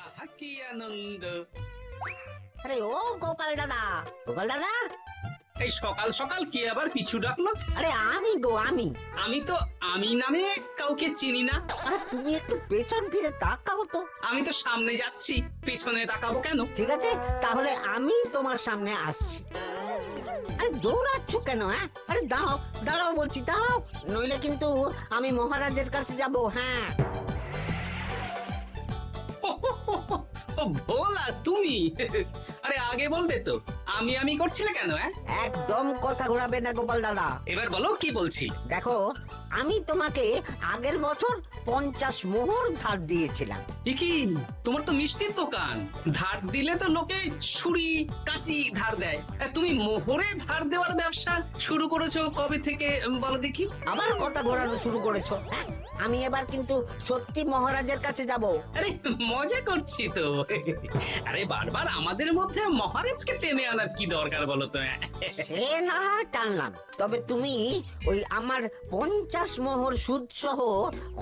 আহা কি আনন্দ। আরে ও গোপাল দাদা, গোপাল দাদা, এই সকাল সকাল কে আবার পিছু ডাকলো? আরে আমি গো আমি। আমি তো আমি নামে কাউকে চিনি না। আর তুমি একটু পেছন ফিরে তাকাও তো। আমি তো সামনে যাচ্ছি, পেছনে তাকাবো কেন? ঠিক আছে, তাহলে আমি তোমার সামনে আসছি। আরে দৌড়াচ্ছ কেন? হ্যাঁ, আরে দাঁড়াও দাঁড়াও বলছি, দাঁড়াও, নইলে কিন্তু আমি মহারাজের কাছে যাব। হ্যাঁ, ও ভোলা তুমি? আরে আগে বলবে তো, আমি করছিলে কেন? একদম কথা ঘোরাবে না গোপাল দাদা। এবার বলো কি বলছি। দেখো, আমি তোমাকে আগের বছর 50 মোহর ধার দিয়েছিলাম। এ কি, তোমার তো মিষ্টির দোকান, ধার দিলে তো লোকে ছুরি কাঁচি ধার দেয়, আর তুমি মোহরে ধার দেওয়ার ব্যবসা শুরু করেছো কবে থেকে বলো দেখি? আবার কথা ঘোরানো শুরু করেছো? হ্যাঁ, আমি এবার কিন্তু সত্যি মহারাজের কাছে যাব। আরে মজা করছি তো। আরে বারবার আমাদের মধ্যে মহারাজকে টেনে আনার কি দরকার বলো তো? সে না হয় টানলাম, তবে তুমি ওই আমার 50 মোহর সুদ সহ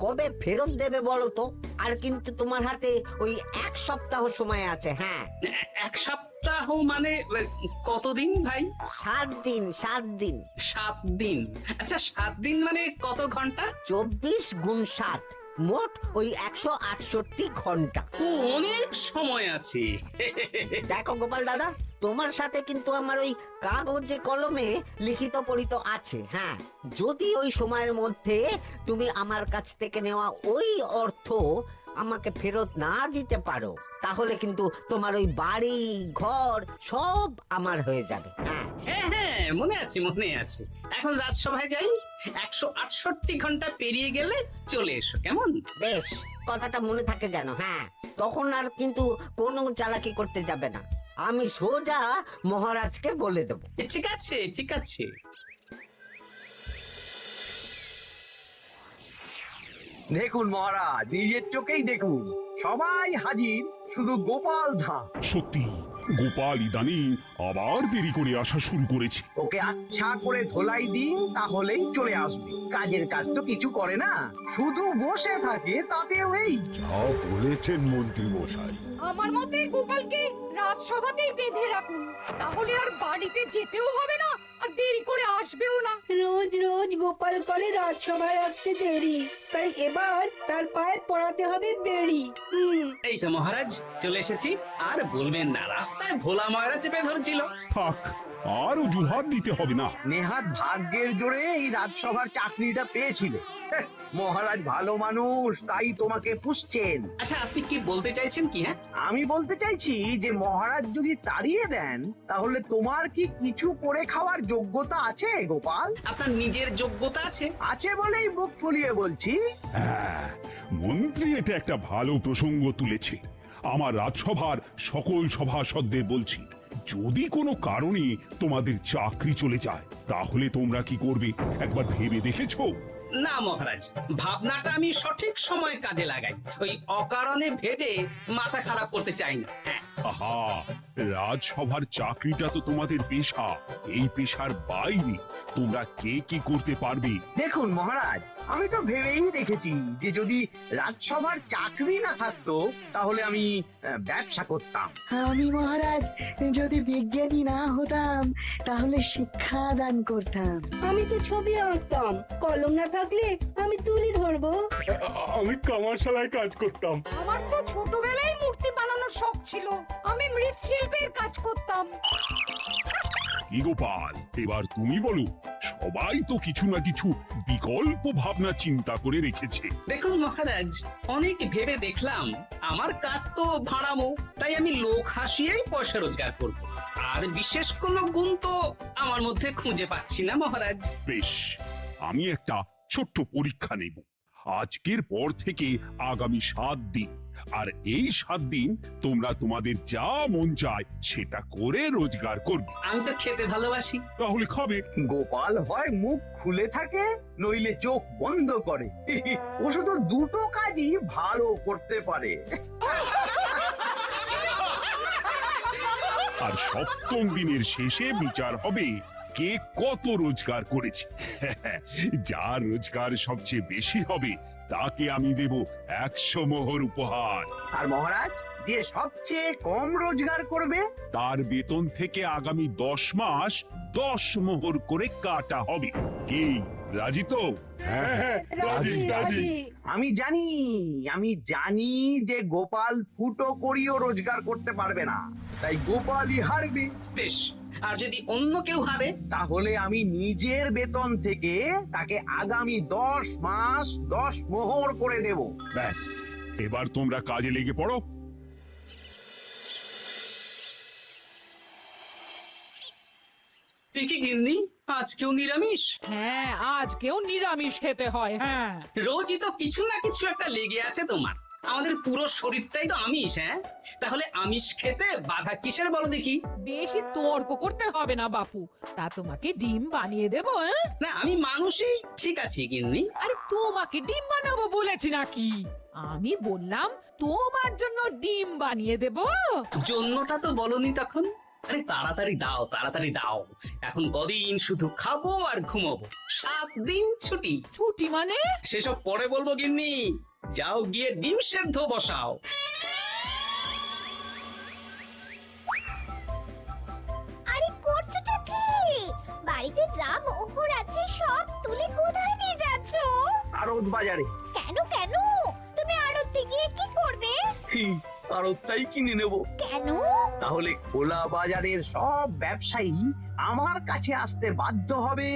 কবে ফেরত দেবে বলো তো? আর কিন্তু তোমার হাতে ওই 1 সপ্তাহ সময় আছে। হ্যাঁ, 1 সপ্তাহ মানে কতদিন ভাই? 7 দিন, 7 দিন। 7 দিন? আচ্ছা 7 দিন মানে কত ঘন্টা? 24 গুণ 7, মোট ওই 168 ঘন্টা। ও, অনেক সময় আছে। দেখো গোপাল দাদা, তোমার সাথে কিন্তু আমার ওই কাগজে কলমে লিখিত পড়িত আছে। হ্যাঁ, যদি ওই সময়ের মধ্যে তুমি আমার কাছ থেকে নেওয়া ওই অর্থ আমাকে ফেরত না দিতে পারো, তাহলে কিন্তু তোমার ওই বাড়ি ঘর সব আমার হয়ে যাবে। হ্যাঁ, হ্যাঁ হ্যাঁ, মনে আছে মনে আছে। এখন রাজসভায় যাই, 168 ঘন্টা পেরিয়ে গেলে চলে এসো, কেমন? বেশ, কথাটা মনে থাকে যেন। হ্যাঁ, তখন আর কিন্তু কোনো চালাকি করতে যাবে না, আমি সোজা মহারাজকে বলে দেবো। ঠিক আছে ঠিক আছে। দেখুন মহারাজ, নিজের চোখেই দেখুন, সবাই হাজির, শুধু গোপাল ধা। সত্যি গোপাল ইদানিং আবার দেরি করে আসা শুরু করেছে। ওকে আচ্ছা করে ধোলাই দিন, তাহলেই চলে আসবে। কাজের কাজ তো কিছু করে না, শুধু বসে থাকে, তাতেও এই। যা বলেছেন মন্ত্রী মশাই। আমার মতে গোপালকে রাজসভাতেই বেঁধে রাখুন, তাহলে আর বাড়িতে যেতেও হবে না, আর দেরি করে আসবেও না। রোজ রোজ গোপাল করে রাজসভায় আসতে দেরি, তাই এবার তার পায়ে পড়াতে হবে বেড়ি। এই তো মহারাজ চলে এসেছি। আর বলবেন না, রাস্তায় ভোলা ময়রা চেপে ধরছিল। থাক, আর অজুহাত দিতে হবে না। নেহাত ভাগ্যের জোরে এই রাজসভার চাকরিটা পেয়েছিল। হ্যাঁ, মহারাজ ভালো মানুষ, তাই তোমাকে পুষছেন। আচ্ছা আপনি কি বলতে চাইছেন কি? আমি বলতে চাইছি যে মহারাজ যদি তাড়িয়ে দেন, তাহলে তোমার কি কিছু করে খাওয়ার যোগ্যতা আছে গোপাল? আপনার নিজের যোগ্যতা আছে? আছে বলেই বুক ফুলিয়ে বলছি। হ্যাঁ, মন্ত্রী এটা একটা ভালো প্রসঙ্গ তুলেছে। আমার রাজসভার সকল সভাসদদের বলছি, যদি কোনো কারণে তোমাদের চাকরি চলে যায়, তাহলে তোমরা কি করবে একবার ভেবে দেখেছো? না মহারাজ, ভাবনাটা আমি সঠিক সময় কাজে লাগাই, ওই অকারণে ভেবে মাথা খারাপ করতে চাই না। হ্যাঁ, আহা, রাজসভার চাকরিটা তো তোমাদের পেশা। এই পেশার বাইরে তোমরা কে কি করতে পারবে? দেখুন মহারাজ, আমি তো ভেবেই দেখেছি যে যদি রাজসভার চাকরি না থাকতো, তাহলে আমি ব্যবসা করতাম। আমি মহারাজ যদি বিজ্ঞানী না হতাম, তাহলে শিক্ষা দান করতাম। আমি তো ছবি আঁকতাম, কলম না থাকলে আমি তুলি ধরবো। আমি কামারশালায় কাজ করতাম। আমার তো ছোটবেলায় মূর্তি বানানোর শখ ছিল, আমি মৃৎশিল্পের কাজ করতাম। কি গোপাল, এবার তুমি বলো। সবাই তো কিছু না কিছু বিকল্প ভাবনা চিন্তা করে রেখেছে। দেখুন মহারাজ, অনেক ভেবে দেখলাম আমার কাজ তো ভাড়ামো, তাই আমি লোক হাসিয়েই পয়সা রোজগার করব। আর বিশেষ কোনো গুণ তো আমার মধ্যে খুঁজে পাচ্ছি না মহারাজ। বেশ, আমি একটা ছোট্ট পরীক্ষা নেব। আজকের পর থেকে আগামী 7 দিন, আর এই 7 দিন তোমরা তোমাদের যা মন চায় সেটা করে রোজগার করবে। আমি তো খেতে ভালোবাসি। তাহলে খাবে। গোপাল হয় মুখ খুলে থাকে, নইলে চোখ বন্ধ করে। ও শুধু দুটো কাজই ভালো করতে পারে। আর 7ম দিনের শেষে বিচার হবে কে কত রোজগার করেছে। যার রোজগার সবচেয়ে বেশি হবে তাকে আমি দেব 100 মোহর উপহার। আর মহারাজ, যে সবচেয়ে কম রোজগার করবে তার বেতন থেকে আগামী 10 মাস 10 মোহর করে কাটা হবে। কি রাজি তো? হ্যাঁ, আমি জানি যে গোপাল ফুটো করিও রোজগার করতে পারবে না, তাই গোপালই হারবে। বেশ, আর যদি অন্য কেউ হারে? তাহলে আমি নিজের বেতন থেকে তাকে আগামী 10 মাস 10 মোহর করে দেব। ব্যাস, এবার তোমরা কাজে লেগে পড়ো। এ কি গিন্নি, আজকেও নিরামিষ? হ্যাঁ, আজকেও নিরামিষ খেতে হয়। হ্যাঁ, রোজই তো কিছু না কিছু একটা লেগে আছে তোমার। আমাদের পুরো শরীরটাই তো আমিষ। হ্যাঁ, তাহলে আমিষ খেতে বাধা কিসের বলো দেখি? বেশি তর্ক করতে হবে না বাপু, তা তোমাকে ডিম বানিয়ে দেবো। হ্যাঁ, না, আমি মানুষই। ঠিক আছে গিন্নি। আরে তোমাকে ডিম বানাবো বলেছি নাকি? আমি বললাম তোমার জন্য ডিম বানিয়ে দেবো। জন্যটা তো বলনি তখন। আরে তাড়াতাড়ি দাও, তাড়াতাড়ি দাও। এখন কদিন শুধু খাবো আর ঘুমাবো। 7 দিন ছুটি। ছুটি মানে? সেসব পরে বলবো গিন্নি। যাও গিয়ে ডিম সেদ্ধ বসাও। আরে করছোটা কি? বাড়িতে যা মোহর আছে সব তুলে কোথায় নিয়ে যাচ্ছ? আড়ত বাজারে। কেন কেন? তুমি আড়তে গিয়ে কি করবে? আড়তটাই কিনে নেব। কেন? তাহলে খোলা বাজারের সব ব্যবসায়ী আমার কাছে আসতে বাধ্য হবে,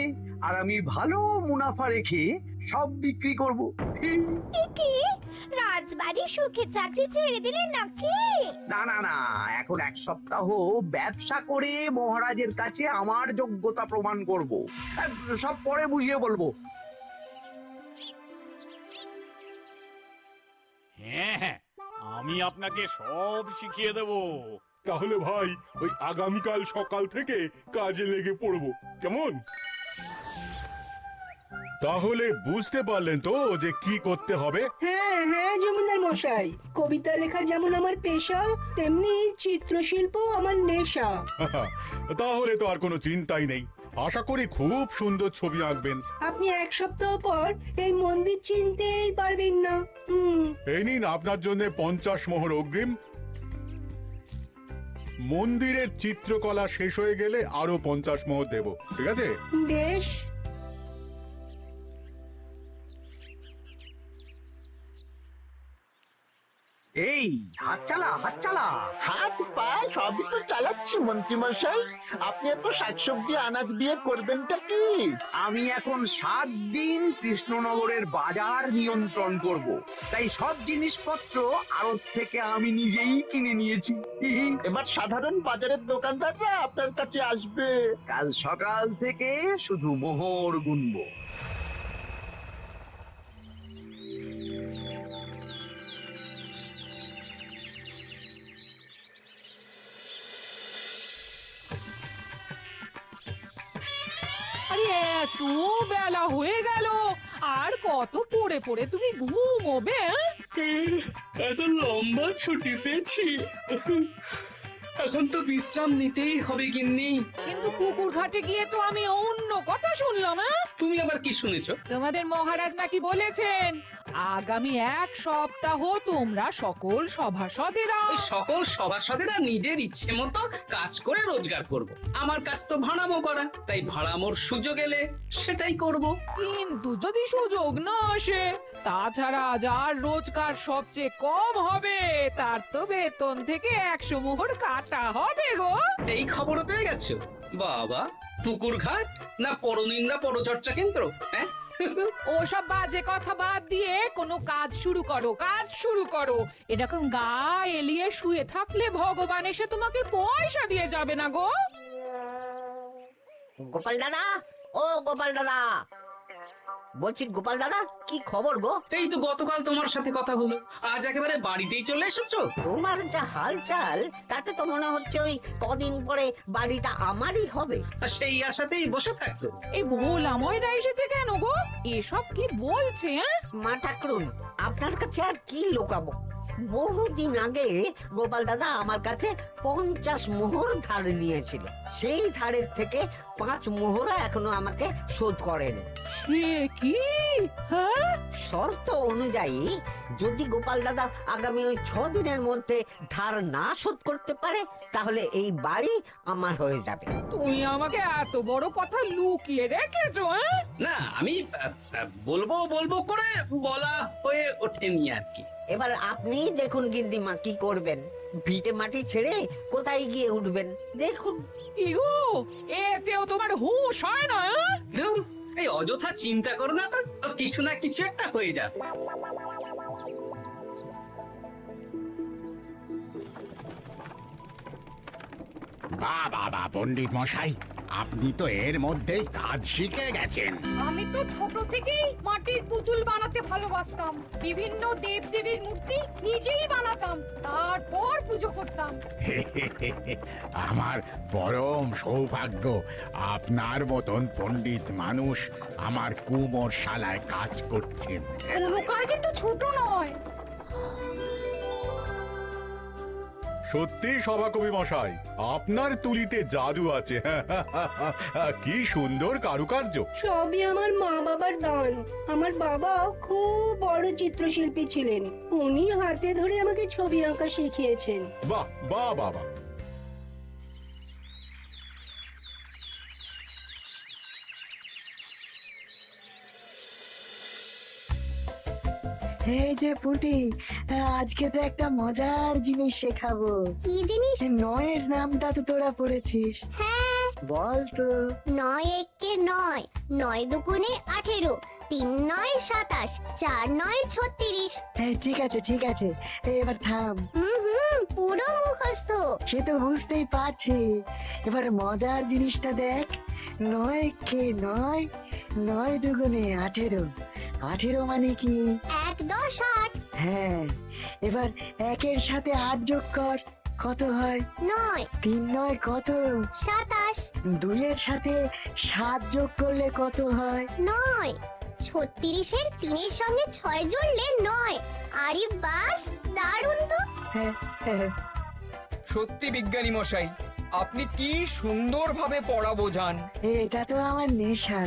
আর আমি ভালো মুনাফা রেখে সব বিক্রি করব। কি রাজবাড়ি সুখে চাকরি ছেড়ে দিলে নাকি? না না না, এখন 1 সপ্তাহ ব্যবসা করে মহারাজের কাছে আমার যোগ্যতা প্রমাণ করব। সব পরে বুঝিয়ে বলবো। হ্যাঁ, আমি আপনাকে সব শিখিয়ে দেব। তাহলে ভাই ওই আগামীকাল সকাল থেকে কাজে লেগে পড়বো, কেমন? তাহলে বুঝতে পারলেন তো যে কি করতে হবে? হ্যাঁ হ্যাঁ জমিদার মশাই, কবিতা লেখা যেমন আমার পেশা, তেমনি চিত্রশিল্প আমার নেশা। তাহলে তো আর কোনো চিন্তাই নেই। আশা করি খুব সুন্দর ছবি আঁকবেন। আপনি 1 সপ্তাহ পর এই মন্দির চিনতেই পারবেন না। এই নিন আপনার জন্য 50 মোহর অগ্রিম। মন্দিরের চিত্রকলা শেষ হয়ে গেলে আরো 50 মোহর দেব, ঠিক আছে? বেশ। এই হাত চালা, হাত চালা। হাত পা সবই তো চালাচ্ছি মন্ত্রী মশাই। আপনি এত শাকসবজি আনাজ দিয়ে করবেনটা কি? আমি এখন 7 দিন কৃষ্ণনগরের বাজার নিয়ন্ত্রণ করব, তাই সব জিনিসপত্র আড়ত থেকে আমি নিজেই কিনে নিয়েছি। এবার সাধারণ বাজারের দোকানদাররা আপনার কাছে আসবে। কাল সকাল থেকে শুধু মোহর গুনবো। আরে এত বেলা হয়ে গেল, আর কত পড়ে পড়ে তুমি ঘুমোবে? এত লম্বা ছুটি পেয়েছি, এখন তো বিশ্রাম নিতেই হবে গিন্নি। কিন্তু পুকুর ঘাটে গিয়ে তো আমি অন্য কথা শুনলাম। তুমি আবার কি শুনেছো? তোমাদের মহারাজ নাকি বলেছেন আগামী 1 সপ্তাহ তোমরা সকল সভাসদেরা ওই সকল সভাসদেরা নিজের ইচ্ছে মতো কাজ করে রোজগার করব। আমার কাজ তো ভাড়ামো করা, তাই ভাড়ামোর সুযোগ এলে সেটাই করব। কিন্তু যদি সুযোগ না আসে, তাছাড়া যার রোজগার সবচেয়ে কম হবে তার তো বেতন থেকে 100 মোহর কাটা হবে গো। এই খবরও পেয়ে গেছো? বাবা, পুকুর ঘাট না পরনিন্দা পরচর্চা কেন্দ্র? হ্যাঁ, ওসব বাজে কথা বাদ দিয়ে কোনো কাজ শুরু করো, কাজ শুরু করো। এরকম গা এলিয়ে শুয়ে থাকলে ভগবান এসে তোমাকে পয়সা দিয়ে যাবে না গো। গোপাল দাদা, ও গোপাল দাদা, বলছি গোপাল দাদা, কি খবর গো? এই তো গতকাল তোমার সাথে কথা হলো, আজ একেবারে বাড়িতেই চলে এসেছো। তোমার যা হালচাল তাতে তো মনে হচ্ছে ওই কদিন পরে বাড়িটা আমারই হবে। আর সেই আশাতেই বসে থাকতো। এই ভোলাময়রা এসেছে কেন গো? এসব কি বলছে? মা ঠাকুরুন, আপনার কাছে আর কি লোকাবো? বহুদিন আগে গোপাল দাদা আমার কাছে 50 মোহর ধার নিয়েছিল। সেই ধারের থেকে 5 মোহরা এখনো আমাকে শোধ করেন। সে কি? হ্যাঁ, শর্ত অনুযায়ী যদি গোপাল দাদা আগামী ওই 6 দিনের মধ্যে ধার না শোধ করতে পারে তাহলে এই বাড়ি আমার হয়ে যাবে। তুমি আমাকে এত বড় কথা লুকিয়ে রেখেছো? হ্যাঁ, না আমি বলবো বলবো করে বলা হয়ে ওঠেনি আর কি। এবার আপনি দেখুন গিন্নিমা কি করবেন। ভিটে মাটি ছেড়ে কোথায় গিয়ে উঠবেন দেখুন। ইগো, এতেও তোমার হুঁশ হয় না? হ্যাঁ? ধুর, এই অযথা চিন্তা করো না তো, কিছু না কিছু একটা হয়ে যাবে। বাবা পণ্ডিত মশাই, আপনি তো এর মধ্যেই কাজ শিখে গেছেন। আমি তো ছোট থেকেই মাটির পুতুল বানাতে ভালোবাসতাম। বিভিন্ন দেবদেবীর মূর্তি নিজেই বানাতাম, তারপর পুজো করতাম। আমার পরম সৌভাগ্য আপনার মতন পণ্ডিত মানুষ আমার কুমোর শালায় কাজ করছেন। কোনো কাজে তো ছোট নয়। সত্যি সভাকবি মশাই, আপনার তুলিতে জাদু আছে। কি সুন্দর কারুকার্য। সবই আমার মা বাবার দান। আমার বাবাও খুব বড় চিত্রশিল্পী ছিলেন। উনি হাতে ধরে আমাকে ছবি আঁকা শিখিয়েছেন। বাহ বাহ বাবা। এই যে পুটি, আজকে তো একটা মজার জিনিস শেখাবো। কি জিনিস? নয়ের নামটা তো তোরা পড়েছিস, হ্যাঁ, বল তো। 9 একে 9, 9 দুগুণে 18, 3 9 27, 4 9 36। ঠিক আছে ঠিক আছে, এবার থাম। পুরো মুখস্থ। সে তো বুঝতেই পারছি। এবার মজার জিনিসটা দেখ। 9 কে 9, 9 দুগুণে 18, 18 মানে কি? 1 10 8। হ্যাঁ, এবার 1-এর সাথে 8 যোগ কর, কত হয়? 9 3 9 কত? 27। 2-এর সাথে 7 যোগ করলে কত হয়? 9 36-এর 3-এর সঙ্গে 6 জুড়লে 9। আরে বাস, দারুণ তো। হ্যাঁ, হ্যাঁ। সত্যি বিজ্ঞানী মশাই, আপনি কি সুন্দরভাবে পড়া বোঝান। এটা তো আমার নেশা।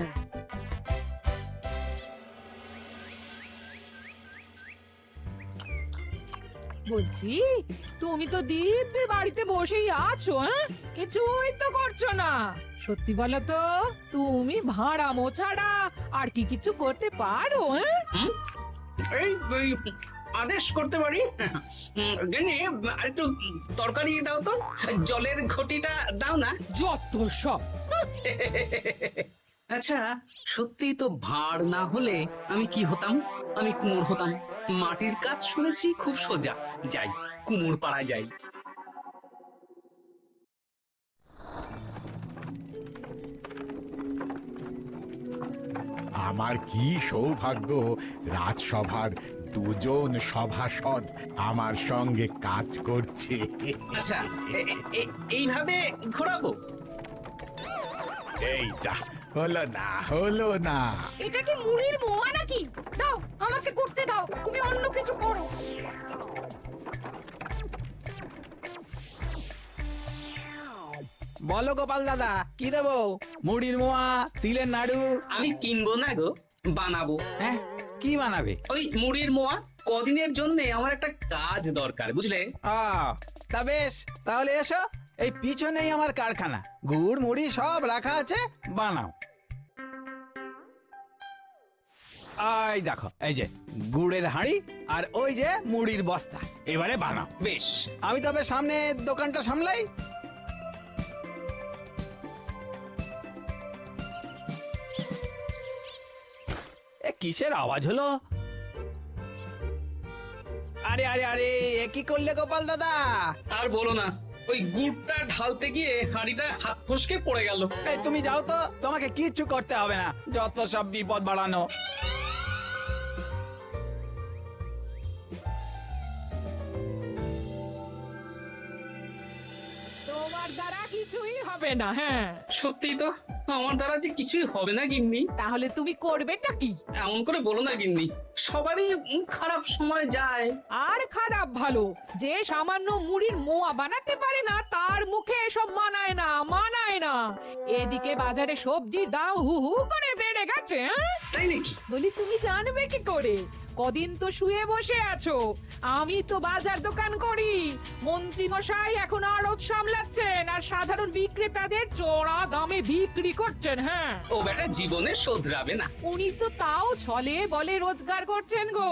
বলছি, তুমি তো দিব্যি বাড়িতে বসেই আছো। হ্যাঁ, কিছুই তো করছো না। সত্যি বলো তো, তুমি ভাড়ামো ছাড়া আর কি কিছু করতে পারো? হ্যাঁ, এই আদেশ করতে পারি। গেনে একটু তরকারি দাও তো, জলের ঘটিটা দাও না। যত সব। আচ্ছা, সত্যি তো ভাঁড় না হলে আমি কি হতাম? আমি কুমোর হতাম। মাটির কাজ শুনেছি খুব সোজা। যাই, কুমোর পাড়া যাই। আমার কি সৌভাগ্য, রাজসভার দুজন সভাসদ আমার সঙ্গে কাজ করছে। আচ্ছা, এইভাবে ঘোরাবো? এই যা, হলো না। এটা কি মুড়ির মোয়া নাকি? দাও, আমাকে করতে দাও, তুমি অন্য কিছু করো। বলো গোপাল দাদা, কি দেবো? মুড়ির মোয়া, তিলের নাড়ু? আমি কিনবো না গো, বানাবো। হ্যাঁ, কি বানাবে? ওই মুড়ির মোয়া। কদিনের জন্য আমার একটা কাজ দরকার, বুঝলে? তা বেশ, তাহলে এসো। এই পিছনেই আমার কারখানা, গুড় মুড়ি সব রাখা আছে, বানাও। এই দেখো, এই যে গুড়ের হাঁড়ি আর ওই যে মুড়ির বস্তা, এবারে বানাও। বেশ, আমি তবে সামনে দোকানটা সামলাই। কিসের আওয়াজ হলো? আরে আরে আরে, এ কি করলে গোপাল দাদা? আর বলো না, ওই গুড়টা ঢালতে গিয়ে হাঁড়িটা হাত ফসকে পড়ে গেল। এই তুমি যাও তো, তোমাকে কিচ্ছু করতে হবে না, যত সব বিপদ বাড়ানো। তোমার দ্বারা কিছুই হবে না। হ্যাঁ, সত্যি তো, আমার দ্বারা যে কিছুই হবে না গিন্নি। তাহলে তুমি করবেটা কি? এমন করে বলো না গিন্নি, সবারই খারাপ সময় যায়। আর খারাপ ভালো, যে সামান্য মুড়ির মোয়া বানাতে পারে না তার মুখে এসব মানায় না, মানায় না। এদিকে বাজারে সবজির দাম হু হু করে বেড়ে গেছে। তাই নাকি? বলি তুমি জানবে কি করে? কদিন তো শুয়ে বসে আছো, আমি তো বাজার দোকান করি। মন্ত্রী মশাই এখন আড়ত সামলাচ্ছেন আর সাধারণ বিক্রেতাদের চড়া দামে বিক্রি করছেন। হ্যাঁ, ও বেটা জীবনে শোধরাবে না। উনি তো তাও ছলে বলে রোজগার করছেন গো।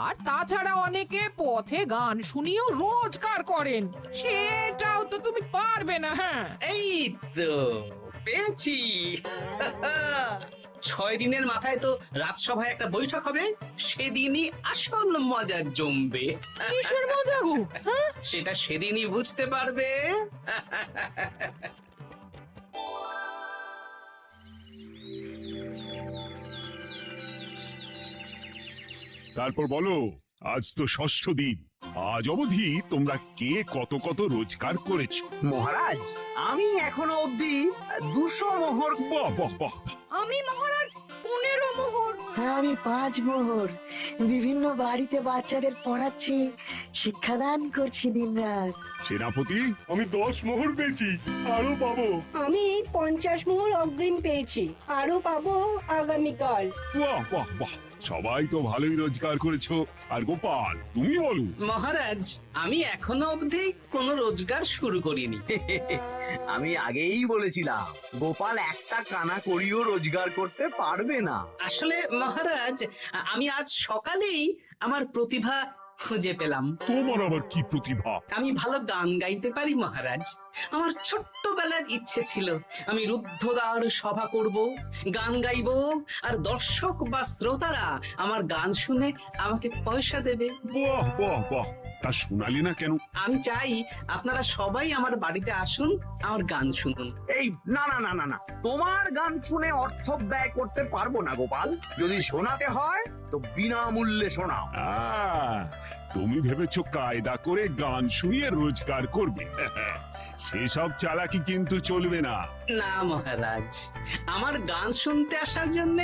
আর তাছাড়া অনেকে পথে গান শুনিয়েও রোজগার করেন, সেটাও তো তুমি পারবে না। হ্যাঁ, এই তো পেয়েছি। 6 দিনের মাথায় তো রাজসভায় একটা বৈঠক হবে, সেদিনই আসল মজা জমবে। কিসের মজা গো? হ্যাঁ, সেটা সেদিনই বুঝতে পারবে। তারপর বলো, আজ তো ষষ্ঠ দিন, আজ অবধি তোমরা কে কত কত রোজগার করেছো? মহারাজ, আমি এখনো অবধি 200 মোহর। বাহ বাহ বাহ! আমি মহারাজ 15 মোহর। হ্যাঁ, আমি 5 মোহর। বিভিন্ন বাড়িতে বাচ্চাদের পড়াচ্ছি, শিক্ষাদান করছি দিনরাত। সেনাপতি, আমি 10 মোহর পেয়েছি, আরো পাবো। আমি 50 মোহর অগ্রিম পেয়েছি, আরো পাবো আগামীকাল। বাহ বাহ বাহ! সবাই তো ভালোই রোজগার করেছো। আর গোপাল, তুমি বলো। মহারাজ, আমি এখনো অবধি কোনো রোজগার শুরু করিনি। আমি আগেই বলেছিলাম গোপাল একটা কানা করিও রোজগার করতে পারবে না। আসলে মহারাজ, আমি আজ সকালেই আমার প্রতিভা খুঁজে পেলাম। তোমার আবার কি প্রতিভা? আমি ভালো গান গাইতে পারি মহারাজ। আমার ছোট্টবেলার ইচ্ছে ছিল আমি রুদ্ধদ্বার সভা করব, গান গাইবো, আর দর্শক বা শ্রোতারা আমার গান শুনে আমাকে পয়সা দেবে। বাহ বাহ বাহ! তা শোনালি না কেন? আমি চাই আপনারা সবাই আমার বাড়িতে আসুন, আমার গান শুনুন। এই না না না না না, তোমার গান শুনে অর্থ ব্যয় করতে পারবো না গোপাল। যদি শোনাতে হয় তো বিনামূল্যে শোনাও। তুমি ভেবেছো কায়দা করে গান শুনিয়ে রোজগার করবে? সেসব চালাকি কিন্তু চলবে না। না মহারাজ, আমার গান শুনতে আসার জন্য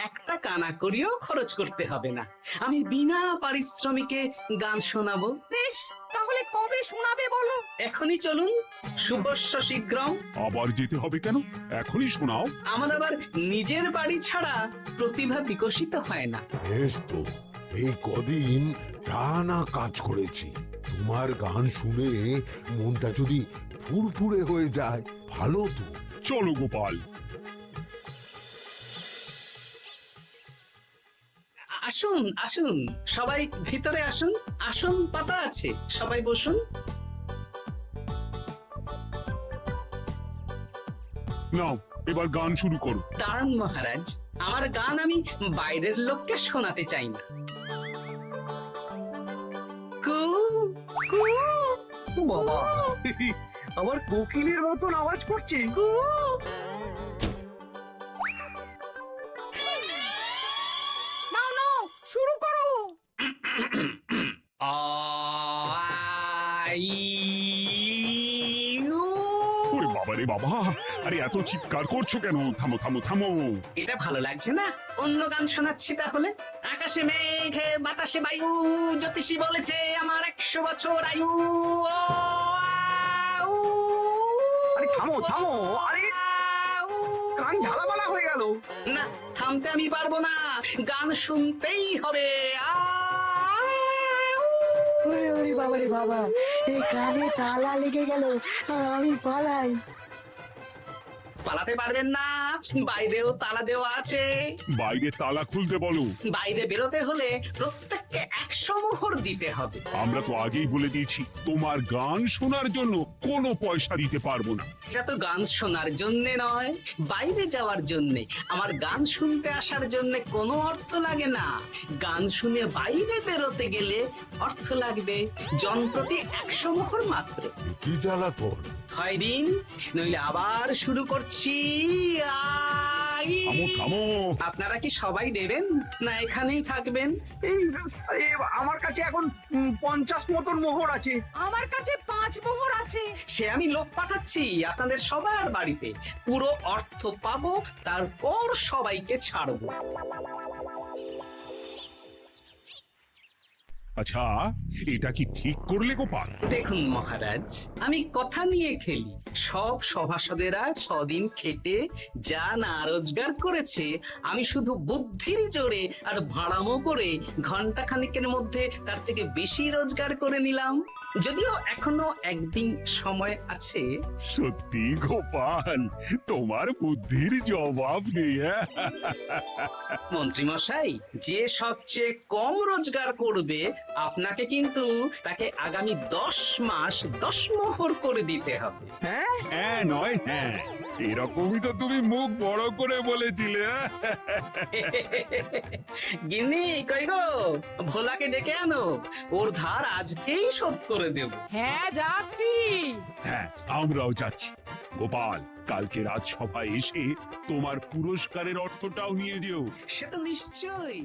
একটা কানা করিও খরচ করতে হবে না। আমি বিনা পারিশ্রমিকে গান শোনাবো। বেশ, তাহলে কবে শোনাবে বলো? এখনই চলুন, শুভস্য শীঘ্রম। আবার যেতে হবে কেন? এখনই শোনাও। আমার আবার নিজের বাড়ি ছাড়া প্রতিভা বিকশিত হয় না। বেশ তো, এই কদিন টানা কাজ করেছি, তোমার গান শুনে মনটা যদি ফুরফুরে হয়ে যায় ভালো তো। চলো গোপাল। আসুন আসুন, সবাই ভিতরে আসুন। আসন পাতা আছে, সবাই বসুন। নাও, এবার গান শুরু করো। দাঁড়ান মহারাজ, আমার গান আমি বাইরের লোককে শোনাতে চাই না। কু কু বাবা, আমার কোকিলের মতন আওয়াজ করছে। কু। নাও নাও, শুরু করো। ওরে বাবা রে বাবা! আরে এত চিৎকার করছো কেন? থামো থামো থামো! এটা ভালো লাগছে না, অন্য গান শোনাচ্ছি তাহলে। আকাশে মেঘে বাতাসে বায়ু, জ্যোতিষী বলেছে আমার 100 বছর আয়ু। আরে থামো থামো, আরে কান ঝালাপালা হয়ে গেল। না, থামতে আমি পারবো না, গান শুনতেই হবে। ওরে ওরে বাবা রে বাবা, এই কানে তালা লেগে গেল, আমি পালাই। পালাতে পারবেন না, বাইরেও তালা দেওয়া আছে। বাইরে তালা খুলতে বলো। বাইরে বেরোতে হলে প্রত্যেককে 100 মোহর দিতে হবে। আমরা তো আগেই বলে দিয়েছি, তোমার গান শোনার জন্য কোনো পয়সা দিতে পারবো না। এটা তো গান শোনার জন্যে নয়, বাইরে যাওয়ার জন্যে। আমার গান শুনতে আসার জন্যে কোনো অর্থ লাগে না। গান শুনে বাইরে বেরোতে গেলে অর্থ লাগবে, জনপ্রতি 100 মোহর মাত্র। কি জ্বালাতন! হয় দিন, নইলে আবার শুরু করছি। ভাই থামো থামো। আপনারা কি সবাই দেবেন না এখানেই থাকবেন? এই আমার কাছে এখন 50 মতন মোহর আছে। আমার কাছে 5 মোহর আছে। সে আমি লোক পাঠাচ্ছি আপনাদের সবার বাড়িতে, পুরো অর্থ পাবো, তারপর সবাইকে ছাড়বো। আচ্ছা, এটা কি ঠিক করলে গোপাল? দেখুন মহারাজ, আমি কথা নিয়ে খেলি। সব সভাসদেরা 6 দিন খেটে যা না রোজগার করেছে, আমি শুধু বুদ্ধির জোরে আর ভাড়ামো করে ঘন্টা খানিকের মধ্যে তার থেকে বেশি রোজগার করে নিলাম। যদিও এখনো একদিন সময় আছে। সত্যি গোপাল, তোমার বুদ্ধির জবাব নেই। মন্ত্রী মশাই, যে সবচেয়ে কম রোজগার করবে আপনাকে কিন্তু তাকে আগামী 10 মাস 10 মোহর করে দিতে হবে। হ্যাঁ নয় হ্যাঁ, এরকমই তো তুমি মুখ বড় করে বলেছিলে। গিন্নি কই গো, ভোলাকে ডেকে আনো, ওর ধার আজকেই শোধ করে দেব। হ্যাঁ যাচ্ছি। হ্যাঁ, আমরাও যাচ্ছি। গোপাল, কালকে রাজসভায় এসে তোমার পুরস্কারের অর্থটাও নিয়ে যেও। সে তো নিশ্চয়ই।